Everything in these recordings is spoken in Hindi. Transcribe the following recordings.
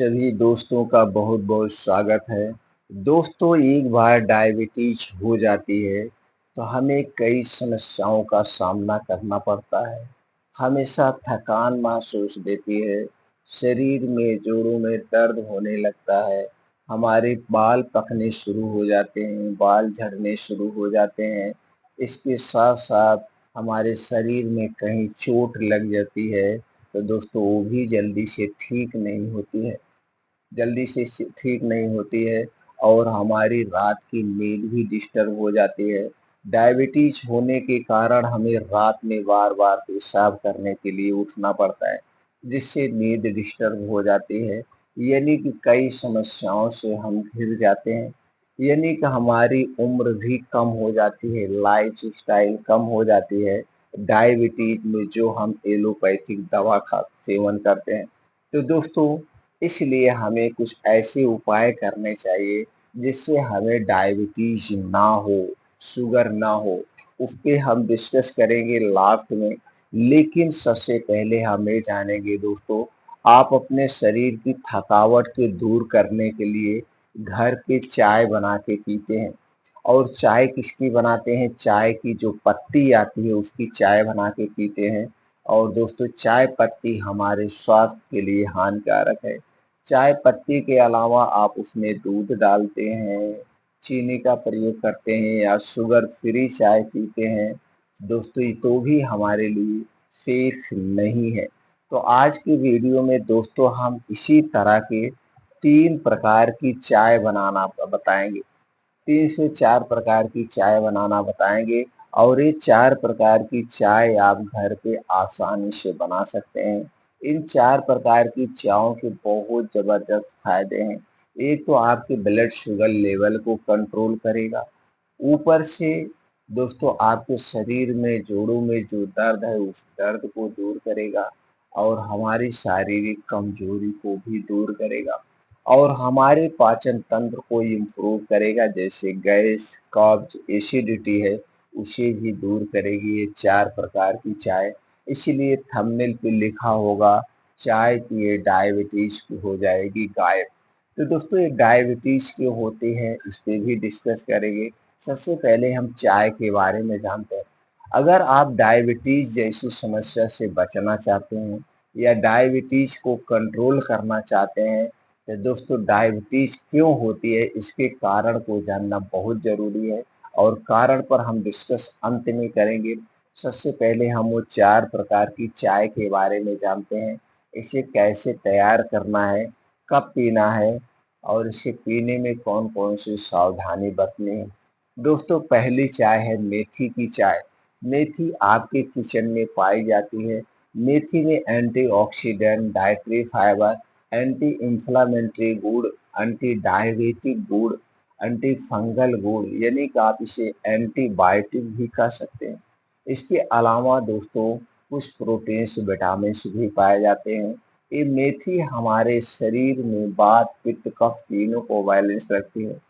सभी दोस्तों का बहुत बहुत स्वागत है। दोस्तों, एक बार डायबिटीज हो जाती है तो हमें कई समस्याओं का सामना करना पड़ता है। हमेशा थकान महसूस देती है, शरीर में जोड़ों में दर्द होने लगता है, हमारे बाल पकने शुरू हो जाते हैं, बाल झड़ने शुरू हो जाते हैं। इसके साथ साथ हमारे शरीर में कहीं चोट लग जाती है तो दोस्तों वो भी जल्दी से ठीक नहीं होती है और हमारी रात की नींद भी डिस्टर्ब हो जाती है। डायबिटीज होने के कारण हमें रात में बार-बार पेशाब करने के लिए उठना पड़ता है, जिससे नींद डिस्टर्ब हो जाती है। यानी कि कई समस्याओं से हम घिर जाते हैं, यानी कि हमारी उम्र भी कम हो जाती है, लाइफ़स्टाइल कम हो जाती है, डायबिटीज में जो हम एलोपैथिक दवा का सेवन करते हैं। तो दोस्तों, इसलिए हमें कुछ ऐसे उपाय करने चाहिए जिससे हमें डायबिटीज ना हो, शुगर ना हो। उस पे हम डिस्कस करेंगे लास्ट में। लेकिन सबसे पहले हम ये जानेंगे दोस्तों, आप अपने शरीर की थकावट को दूर करने के लिए घर पे चाय बना के पीते हैं। और चाय किसकी बनाते हैं? चाय की जो पत्ती आती है उसकी चाय बना के पीते हैं। और दोस्तों, चाय पत्ती हमारे स्वास्थ्य के लिए हानिकारक है। चाय पत्ती के अलावा आप उसमें दूध डालते हैं, चीनी का प्रयोग करते हैं या शुगर फ्री चाय पीते हैं, दोस्तों ये तो भी हमारे लिए सेफ नहीं है। तो आज की वीडियो में दोस्तों हम इसी तरह के 3 प्रकार की चाय बनाना बताएँगे। 3 से 4 प्रकार की चाय बनाना बताएँगे और ये 4 प्रकार की चाय आप घर पे आसानी से बना सकते हैं। इन 4 प्रकार की चायों के बहुत ज़बरदस्त फ़ायदे हैं। एक तो आपके ब्लड शुगर लेवल को कंट्रोल करेगा। ऊपर से दोस्तों आपके शरीर में जोड़ों में जो दर्द है उस दर्द को दूर करेगा और हमारी शारीरिक कमजोरी को भी दूर करेगा और हमारे पाचन तंत्र को इम्प्रूव करेगा, जैसे गैस, कब्ज, एसिडिटी है उसे भी दूर करेगी ये 4 प्रकार की चाय। इसीलिए थंबनेल पे लिखा होगा चाय पिए डायबिटीज हो जाएगी गायब। तो दोस्तों, ये डायबिटीज क्यों होती है इस पे भी डिस्कस करेंगे। सबसे पहले हम चाय के बारे में जानते हैं। अगर आप डायबिटीज जैसी समस्या से बचना चाहते हैं या डायबिटीज को कंट्रोल करना चाहते हैं, तो दोस्तों डायबिटीज क्यों होती है इसके कारण को जानना बहुत ज़रूरी है और कारण पर हम डिस्कस अंत में करेंगे। सबसे पहले हम वो 4 प्रकार की चाय के बारे में जानते हैं। इसे कैसे तैयार करना है, कब पीना है और इसे पीने में कौन-कौन सी सावधानी बरतनी है। दोस्तों, पहली चाय है मेथी की चाय। मेथी आपके किचन में पाई जाती है। मेथी में antioxidant, dietary fibre, anti inflammatory गुण, एंटी डायबिटिक गुण, एंटी फंगल गुण, यानी कि आप इसे एंटीबायोटिक भी कह सकते हैं। इसके अलावा दोस्तों कुछ प्रोटीन्स, विटामिन्स भी पाए जाते हैं। ये मेथी हमारे शरीर में वात, पित्त, कफ तीनों को बैलेंस रखती है।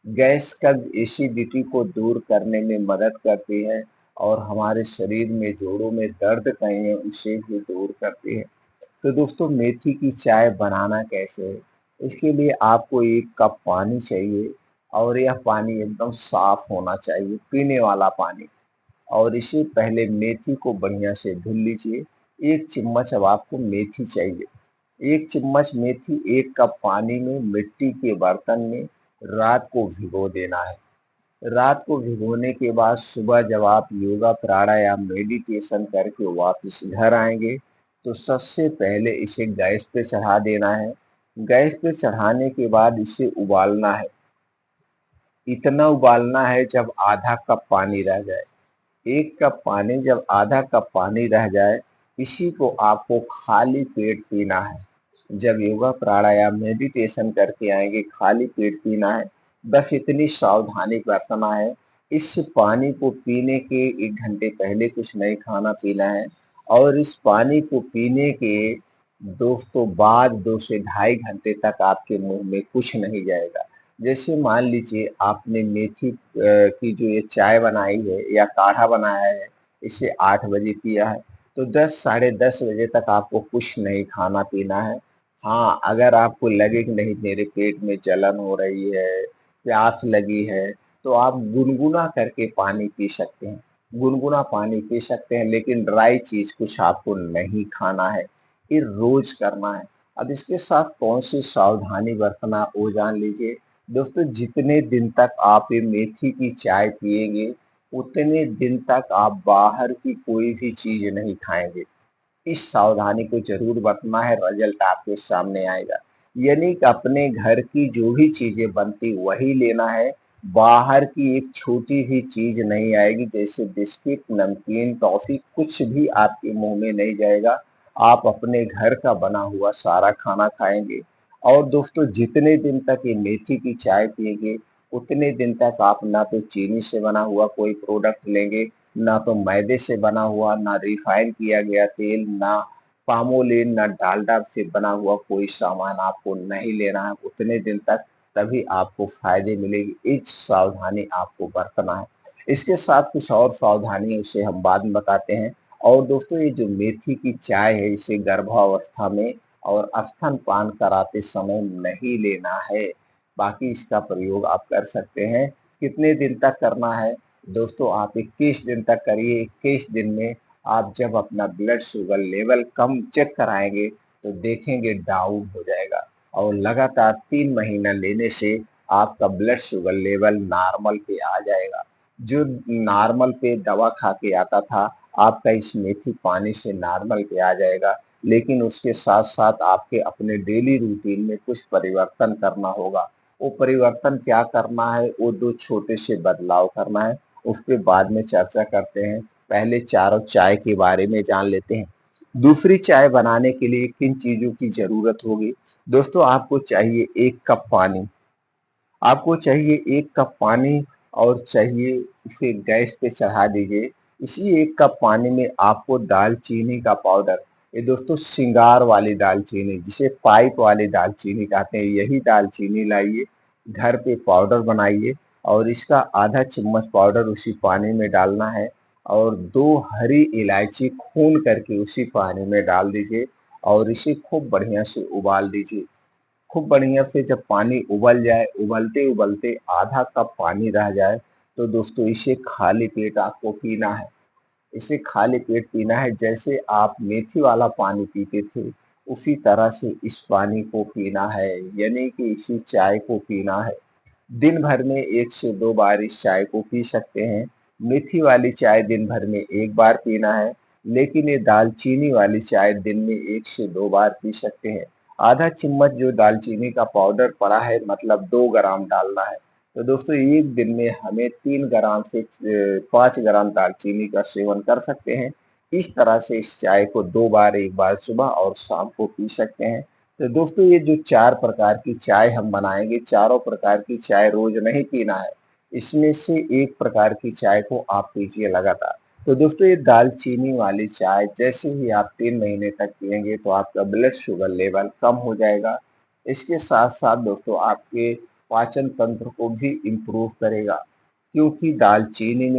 गैस, कब्ज, एसिडिटी को दूर करने में मदद करती है और हमारे शरीर में जोड़ों में दर्द कहीं है उसे भी दूर करती है। तो दोस्तों, मेथी की चाय बनाना कैसे है? इसके लिए आपको 1 कप पानी चाहिए और यह पानी एकदम साफ होना चाहिए, पीने वाला पानी। और इसे पहले मेथी को बढ़िया से धुल लीजिए। 1 चम्मच अब आपको मेथी चाहिए। 1 चम्मच मेथी 1 कप पानी में मिट्टी के बर्तन में रात को भिगो देना है। रात को भिगोने के बाद सुबह जब आप योगा, प्राणायाम, मेडिटेशन करके वापस घर आएँगे, तो सबसे पहले इसे गैस पे चढ़ा देना है। गैस पे चढ़ाने के बाद इसे उबालना है। इतना उबालना है जब आधा कप पानी रह जाए। 1 कप पानी जब आधा कप पानी रह जाए, इसी को आपको खाली पेट पीना है। जब योगा, प्राणायाम, मेडिटेशन करके आएँगे, खाली पेट पीना है। बस इतनी सावधानी बरतना है। इस पानी को पीने के 1 घंटे पहले कुछ नहीं खाना-पीना है और इस पानी को पीने के दोस्तों बाद 2 से ढाई घंटे तक आपके मुँह में कुछ नहीं जाएगा। जैसे मान लीजिए आपने मेथी की जो ये चाय बनाई है या काढ़ा बनाया है, इसे 8 बजे पिया है, तो 10 साढ़े 10 बजे तक आपको कुछ नहीं खाना-पीना है। हाँ, अगर आपको लगे कि नहीं मेरे पेट में जलन हो रही है, प्यास लगी है, तो आप गुनगुना करके पानी पी सकते हैं। गुनगुना पानी पी सकते हैं, लेकिन ड्राई चीज़ कुछ आपको नहीं खाना है, ये रोज़ करना है। अब इसके साथ कौन-सी सावधानी बरतना वो जान लीजिए। दोस्तों, जितने दिन तक आप ये मेथी की चाय पिएँगे, उतने दिन तक आप बाहर की कोई भी चीज़ नहीं खाएँगे। इस सावधानी को जरूर बरतना है, रिजल्ट आपके सामने आएगा। यानी कि अपने घर की जो भी चीजें बनती वही लेना है, बाहर की एक छोटी भी चीज नहीं आएगी, जैसे बिस्किट, नमकीन, टॉफी, कुछ भी आपके मुंह में नहीं जाएगा। आप अपने घर का बना हुआ सारा खाना खाएंगे। और दोस्तों, जितने दिन तक ये मेथी की चाय पिएंगे, उतने दिन तक आप ना तो चीनी से बना हुआ कोई प्रोडक्ट लेंगे, ना तो मैदे से बना हुआ, ना रिफाइन किया गया तेल, ना पामोलिन, ना डालडा से बना हुआ कोई सामान आपको नहीं लेना है उतने दिन तक, तभी आपको फायदे मिलेगी। इस सावधानी आपको बरतना है। इसके साथ कुछ और सावधानी उसे हम बाद में बताते हैं। और दोस्तों, ये जो मेथी की चाय है, इसे गर्भावस्था में और स्तनपान कराते समय नहीं लेना है। बाकी इसका प्रयोग आप कर सकते हैं। कितने दिन तक करना है? दोस्तों, आप 21 दिन तक करिए। 21 दिन में आप जब अपना ब्लड शुगर लेवल कम चेक कराएंगे, तो देखेंगे डाउन हो जाएगा। और लगातार 3 महीना लेने से आपका ब्लड शुगर लेवल नॉर्मल पे आ जाएगा। जो नॉर्मल पे दवा खा के आता था, आपका इस मेथी पानी से नॉर्मल पे आ जाएगा। लेकिन उसके साथ साथ आपके अपने डेली रूटीन में कुछ परिवर्तन करना होगा। वो परिवर्तन क्या करना है, वो 2 छोटे से बदलाव करना है। उस पे बाद में चर्चा करते हैं। पहले चारों चाय के बारे में जान लेते हैं। दूसरी चाय बनाने के लिए किन चीज़ों की ज़रूरत होगी? दोस्तों, आपको चाहिए 1 कप पानी। आपको चाहिए 1 कप पानी और चाहिए इसे गैस पे चढ़ा दीजिए। इसी 1 कप पानी में आपको दालचीनी का पाउडर, ये दोस्तों श्रृंगार वाली दालचीनी, जिसे पाइप वाली दालचीनी कहते हैं, यही दालचीनी लाइए, घर पे पाउडर बनाइए और इसका आधा चम्मच पाउडर उसी पानी में डालना है। और 2 हरी इलायची खून करके उसी पानी में डाल दीजिए और इसे खूब बढ़िया से उबाल दीजिए। खूब बढ़िया से जब पानी उबल जाए, उबलते उबलते आधा कप पानी रह जाए, तो दोस्तों इसे खाली पेट आपको पीना है। इसे खाली पेट पीना है, जैसे आप मेथी वाला पानी पीते थे, उसी तरह से इस पानी को पीना है, यानी कि इसी चाय को पीना है। दिन भर में 1 से 2 बार इस चाय को पी सकते हैं। मेथी वाली चाय दिन भर में 1 बार पीना है, लेकिन ये दालचीनी वाली चाय दिन में 1 से 2 बार पी सकते हैं। आधा चम्मच जो दालचीनी का पाउडर पड़ा है, मतलब 2 ग्राम डालना है। तो दोस्तों, एक दिन में हमें 3 ग्राम से 5 ग्राम दालचीनी का सेवन कर सकते हैं। इस तरह से इस चाय को 2 बार, 1 बार सुबह और शाम को पी सकते हैं। तो दोस्तों, ये जो 4 प्रकार की चाय हम बनाएंगे, चारों प्रकार की चाय रोज नहीं पीना है। इसमें से एक प्रकार की चाय को आप पीजिए लगातार। तो दोस्तों, ये दालचीनी वाली चाय जैसे ही आप 3 महीने तक पिएंगे, तो आपका ब्लड शुगर लेवल कम हो जाएगा। इसके साथ साथ दोस्तों, आपके पाचन तंत्र को भी इम्प्रूव करेगा, क्योंकि दालचीनी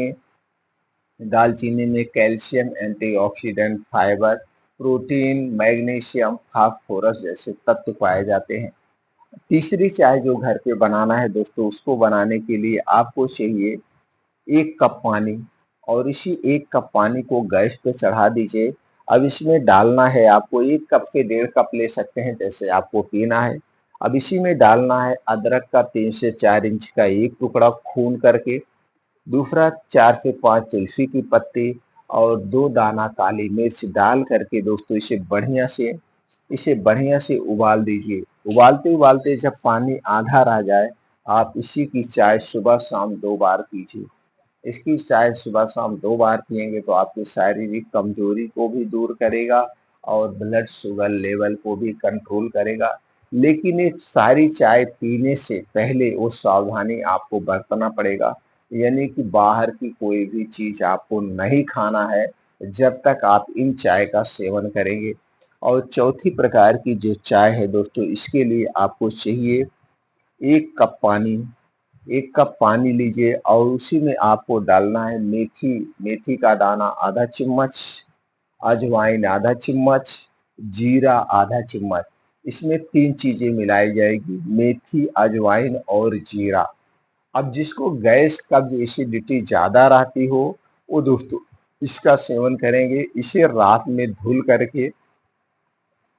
में calcium, antioxidant, fibre, protein, magnesium, phosphorus जैसे तत्व पाए जाते हैं। तीसरी चाय जो घर पे बनाना है दोस्तों, उसको बनाने के लिए आपको चाहिए 1 कप पानी और इसी 1 कप पानी को गैस पे चढ़ा दीजिए। अब इसमें डालना है आपको, 1 कप से 1.5 कप ले सकते हैं, जैसे आपको पीना है। अब इसी में डालना है अदरक का 3 से 4 इंच का एक टुकड़ा खून करके, दूसरा 4 से 5 तुलसी की पत्ती और 2 दाना काली मिर्च डाल करके दोस्तों इसे बढ़िया से उबाल दीजिए। उबालते उबालते जब पानी आधा रह जाए, आप इसी की चाय सुबह शाम 2 बार पीजिए। इसकी चाय सुबह शाम 2 बार पिएंगे तो आपकी शारीरिक कमजोरी को भी दूर करेगा और ब्लड शुगर लेवल को भी कंट्रोल करेगा। लेकिन ये सारी चाय पीने से पहले वो सावधानी आपको बरतना पड़ेगा, यानी कि बाहर की कोई भी चीज आपको नहीं खाना है जब तक आप इन चाय का सेवन करेंगे। और चौथी प्रकार की जो चाय है दोस्तों, इसके लिए आपको चाहिए 1 कप पानी। 1 कप पानी लीजिए और उसी में आपको डालना है मेथी, मेथी का दाना आधा चम्मच, अजवाइन आधा चम्मच, जीरा आधा चम्मच। इसमें 3 चीज़ें मिलाई जाएगी, मेथी, अजवाइन और जीरा। अब जिसको गैस, कब्ज़, एसिडिटी ज़्यादा रहती हो, वो दोस्तों इसका सेवन करेंगे। इसे रात में धुल करके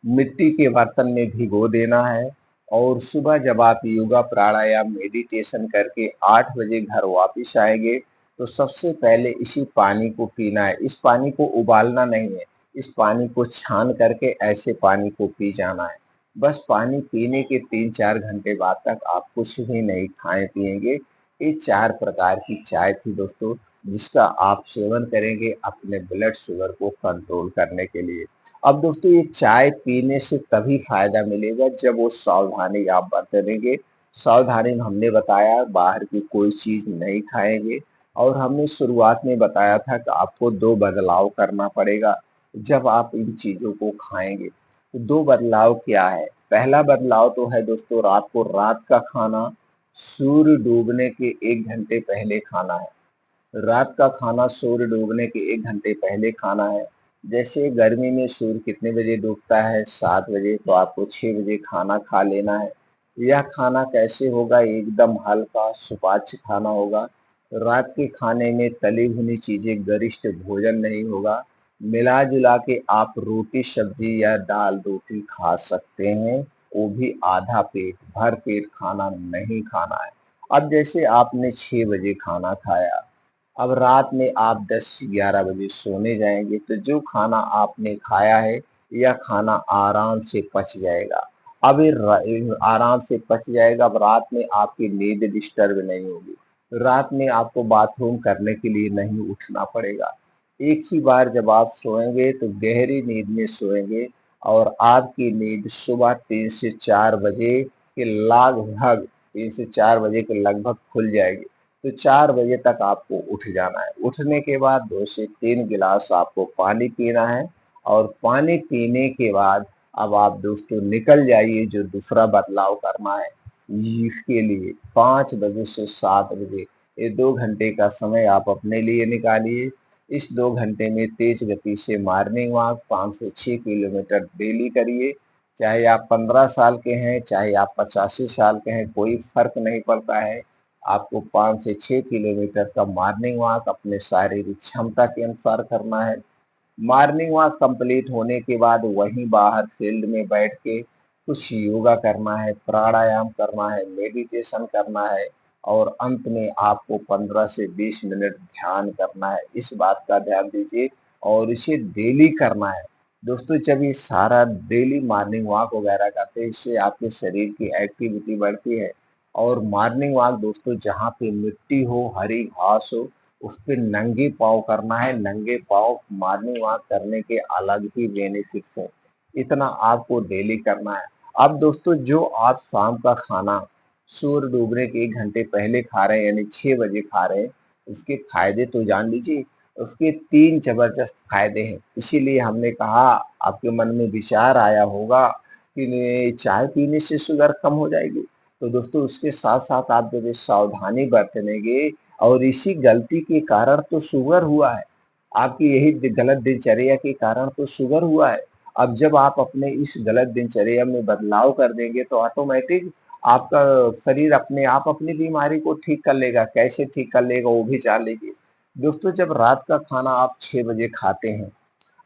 मिट्टी के बर्तन में भिगो देना है और सुबह जब आप योगा, प्राणायाम, मेडिटेशन करके 8 बजे घर वापस आएँगे, तो सबसे पहले इसी पानी को पीना है। इस पानी को उबालना नहीं है, इस पानी को छान करके ऐसे पानी को पी जाना है। बस पानी पीने के 3-4 घंटे बाद तक आप कुछ भी नहीं खाएँ-पिएँगे। ये 4 प्रकार की चाय थी दोस्तों, जिसका आप सेवन करेंगे अपने ब्लड शुगर को कंट्रोल करने के लिए। अब दोस्तों ये चाय पीने से तभी फ़ायदा मिलेगा जब वो सावधानी आप बरतेंगे। सावधानी में हमने बताया बाहर की कोई चीज़ नहीं खाएँगे और हमने शुरुआत में बताया था कि आपको 2 बदलाव करना पड़ेगा जब आप इन चीज़ों को खाएँगे। तो 2 बदलाव क्या है? पहला बदलाव तो है दोस्तों रात का खाना सूर्य डूबने के 1 घंटे पहले खाना है। रात का खाना सूर्य डूबने के 1 घंटे पहले खाना है। जैसे गर्मी में सूर्य कितने बजे डूबता है? 7 बजे, तो आपको 6 बजे खाना खा लेना है। यह खाना कैसे होगा? एकदम हल्का सुपाच्य खाना होगा। रात के खाने में तली भुनी चीज़ें, गरिष्ठ भोजन नहीं होगा। मिला-जुला के आप रोटी, सब्ज़ी या दाल-रोटी खा सकते हैं, वो भी आधा पेट, भर पेट खाना नहीं खाना है। अब जैसे आपने 6 बजे खाना खाया, अब रात में आप 10-11 बजे सोने जाएँगे, तो जो खाना आपने खाया है, यह खाना आराम से पच जाएगा। अब ये आराम से पच जाएगा, अब रात में आपकी नींद डिस्टर्ब नहीं होगी। रात में आपको बाथरूम करने के लिए नहीं उठना पड़ेगा। एक ही बार जब आप सोएँगे, तो गहरी नींद में सोएँगे और आपकी नींद सुबह 3 से 4 बजे के लगभग 3 से 4 बजे के लगभग खुल जाएगी। तो 4 बजे तक आपको उठ जाना है। उठने के बाद 2 से 3 गिलास आपको पानी पीना है और पानी पीने के बाद अब आप दोस्तों निकल जाइए जो दूसरा बदलाव करना है। इसके लिए 5 बजे से 7 बजे ये 2 घंटे का समय आप अपने लिए निकालिए। इस 2 घंटे में तेज़ गति से मॉर्निंग वॉक 5 से 6 किलोमीटर डेली करिए। चाहे आप 15 साल के हैं, चाहे आप 85 साल के हैं, कोई फ़र्क नहीं पड़ता है। आपको 5 से 6 किलोमीटर का मॉर्निंग वॉक अपने शारीरिक क्षमता के अनुसार करना है। मॉर्निंग वॉक कंप्लीट होने के बाद वहीं बाहर फील्ड में बैठ के कुछ योगा करना है, प्राणायाम करना है, मेडिटेशन करना है और अंत में आपको 15 से 20 मिनट ध्यान करना है। इस बात का ध्यान दीजिए और इसे डेली करना है। दोस्तों जब ये सारा डेली मॉर्निंग वॉक वगैरह करते हैं, इससे आपके शरीर की एक्टिविटी बढ़ती है और मॉर्निंग वॉक दोस्तों जहाँ पे मिट्टी हो, हरी घास हो, उस पे नंगे पाँव करना है। नंगे पाँव मॉर्निंग वॉक करने के अलग ही बेनिफिट्स हैं। इतना आपको डेली करना है। अब दोस्तों जो आप शाम का खाना सूर्य डूबने के 1 घंटे पहले खा रहे हैं यानी 6 बजे खा रहे हैं, उसके फ़ायदे तो जान लीजिए। उसके 3 ज़बरदस्त फ़ायदे हैं। इसीलिए हमने कहा आपके मन में विचार आया होगा कि ने चाय पीने से शुगर कम हो जाएगी। तो दोस्तों उसके साथ-साथ आप जब ये सावधानी बरतेंगे और इसी गलती के कारण तो शुगर हुआ है। आपकी यही गलत दिनचर्या के कारण तो शुगर हुआ है। अब जब आप अपने इस गलत दिनचर्या में बदलाव कर देंगे तो ऑटोमेटिक आपका शरीर अपने आप अपनी बीमारी को ठीक कर लेगा। कैसे ठीक कर लेगा वो भी जान लीजिए। दोस्तों जब रात का खाना आप 6 बजे खाते हैं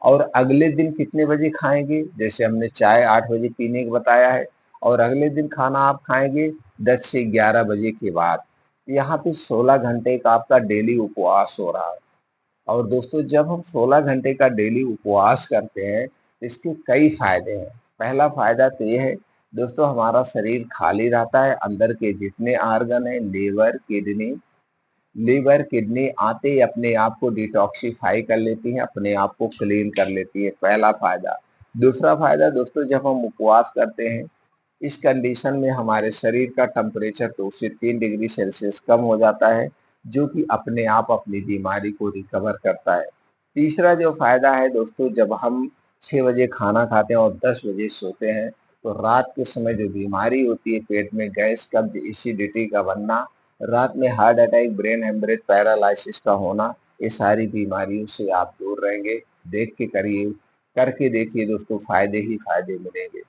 और अगले दिन कितने बजे खाएँगे? जैसे हमने चाय 8 बजे पीने को बताया है और अगले दिन खाना आप खाएँगे 10 से 11 बजे के बाद। यहाँ पे 16 घंटे का आपका डेली उपवास हो रहा है। और दोस्तों जब हम 16 घंटे का डेली उपवास करते हैं, इसके कई फ़ायदे हैं। पहला फ़ायदा तो ये है दोस्तों हमारा शरीर खाली रहता है, अंदर के जितने ऑर्गन हैं लीवर, किडनी आते ही अपने आप को डिटॉक्सिफ़ाई कर लेती हैं, अपने आप को क्लीन कर लेती है, पहला फ़ायदा। दूसरा फ़ायदा दोस्तों जब हम उपवास करते हैं, इस कंडीशन में हमारे शरीर का टेम्परेचर 2 से 3 डिग्री सेल्सियस कम हो जाता है, जो कि अपने आप अपनी बीमारी को रिकवर करता है। तीसरा जो फ़ायदा है दोस्तों जब हम 6 बजे खाना खाते हैं और 10 बजे सोते हैं, तो रात के समय जो बीमारी होती है पेट में गैस, कब्ज़, एसिडिटी का बनना, रात में heart attack, brain haemorrhage, paralysis का होना, ये सारी बीमारियों से आप दूर रहेंगे। देख के करिए, करके देखिए दोस्तों फ़ायदे ही फ़ायदे मिलेंगे।